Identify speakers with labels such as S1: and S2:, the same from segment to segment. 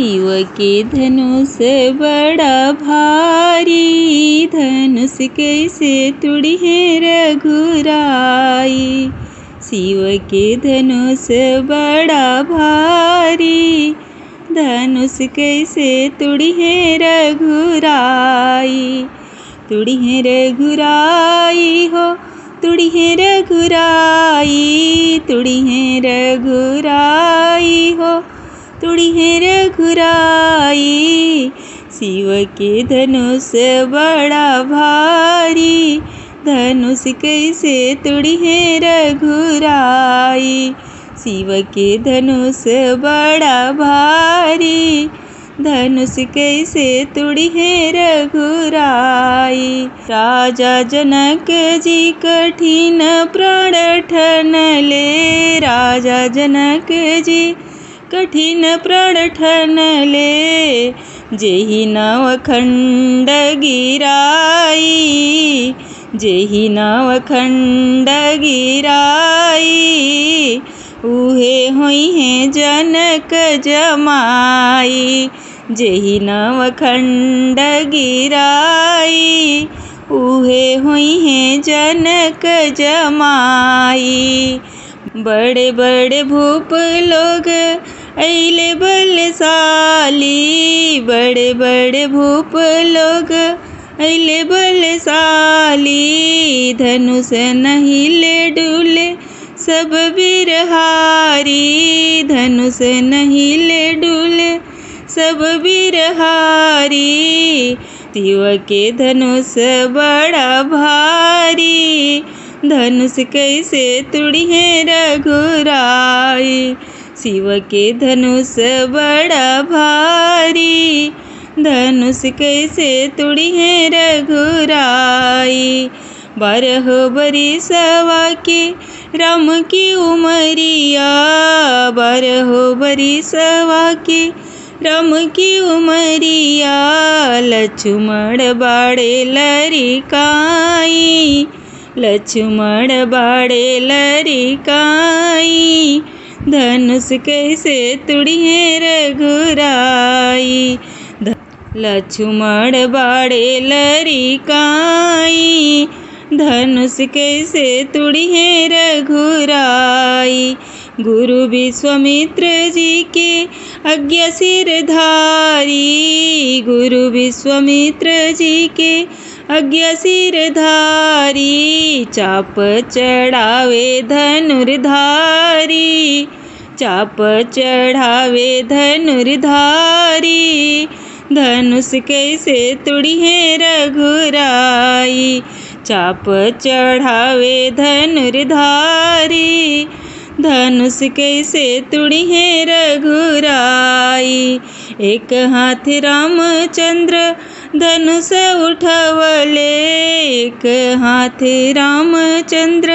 S1: शिव के धनुष बड़ा भारी, धनुष कैसे तुड़ी है रघुराई। शिव के धनुष बड़ा भारी, धनुष कैसे तुड़ी है रघुराई। तुड़ी है रघुराई हो, तुड़ी है रघुराई, तुड़ी है रघुराई हो, तुड़ी है रघुराई। शिव के धनुष बड़ा भारी, धनुष कैसे तुड़ी है रघुराई। शिव के धनुष बड़ा भारी, धनुष कैसे तुड़ी है रघुराई। राजा जनक जी कठिन प्रण ठनले, राजा जनक जी कठिन प्रण ठनले। जेहि नवखंड गिराई, जेहि नवखंड गिराई। उहे होई है जनक जमाई, जेहि नवखंड गिराई। उहे होई है जनक जमाई। बड़े बड़े भूप लोग अइले बलशाली, बड़े बड़े भूप लोग अइले बलशाली। धनुष नहीं ले डुले सब बिरहारी, धनुष नहीं ले डुले सब बिरहारी। शिव के धनुष बड़ा भारी, धनुष कैसे तुड़ी है रघुराई। शिव के धनुष बड़ा भारी, धनुष कैसे तुड़ी है रघुराई। 12 बरिसवा के राम की उमरिया, 12 बरिसवा के राम की उमरिया। लक्ष्मण बाड़े लरिकाई, लक्ष्मण बाड़े लरिकाई। धनुष कैसे तुड़ी है रघुराई। लक्ष्मण बाड़े लरिकाई, धनुष कैसे तुड़ी है रघुराई। गुरु विश्वामित्र जी के आज्ञा सिरधारी, गुरु विश्वामित्र जी के आज्ञा सिरधारी। चाप चढ़ावे धनुर्धारी, चाप चढ़ावे धनुर्धारी। धनुष कैसे तुड़ी है रघुराई। चाप चढ़ावे धनुर्धारी, धनुष कैसे तुड़ी है रघुराई। एक हाथ रामचंद्र धनुष उठवले, एक हाथ रामचंद्र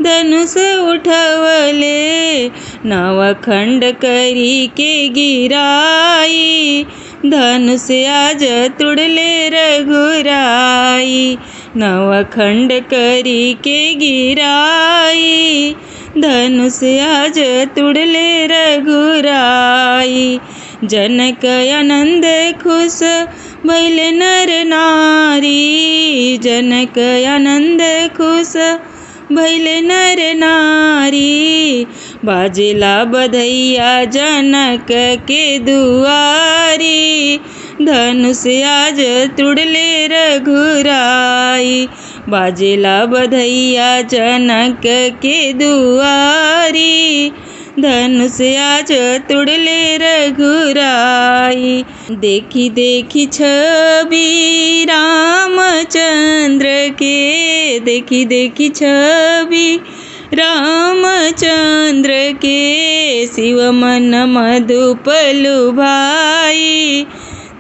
S1: धनुष उठवले। नवखंड करी के गिराई, धनुष आज तुड़ले रघुराई। नवखंड करी के गिराई, धनुष आज तुड़ले रघुराई। जनक आनंद खुश भइले नर नारी, जनक आनंद खुश भइले नर नारी। बाजेला बधैया जनक के दुआरी, धनुष आज तुड़ले रघुराई। बाजेला बधैया जनक के दुआरी, धनुष आज तुड़ले रघुराई। देखी देखी छवि रामचंद्र के, देखी देखी छवि रामचंद्र के। शिव मन मधुप लुभाई,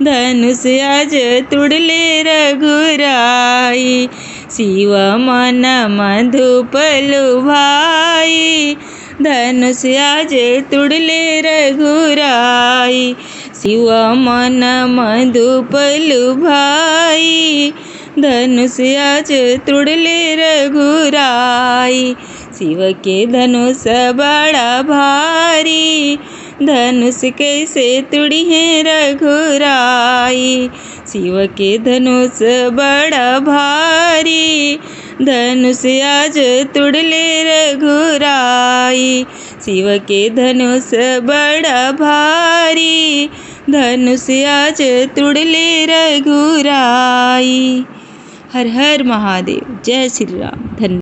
S1: धनुष आज तुड़ले रघुराई। शिव मन मधुप लुभाई, धनुष आज तुड़ले रघुराई। शिव मन मधुप लुभाई, धनुष आज तुड़ले रघुराई। शिव के धनुष बड़ा भारी, धनुष कैसे तुड़ी है रघुराई। शिव के धनुष बड़ा भारी, धनुष आज तुड़ ले रघुराई। शिव के धनुष बड़ा भारी, धनुष आज तुड़ ले रघुराई। हर हर महादेव। जय श्री राम। धन्यवाद।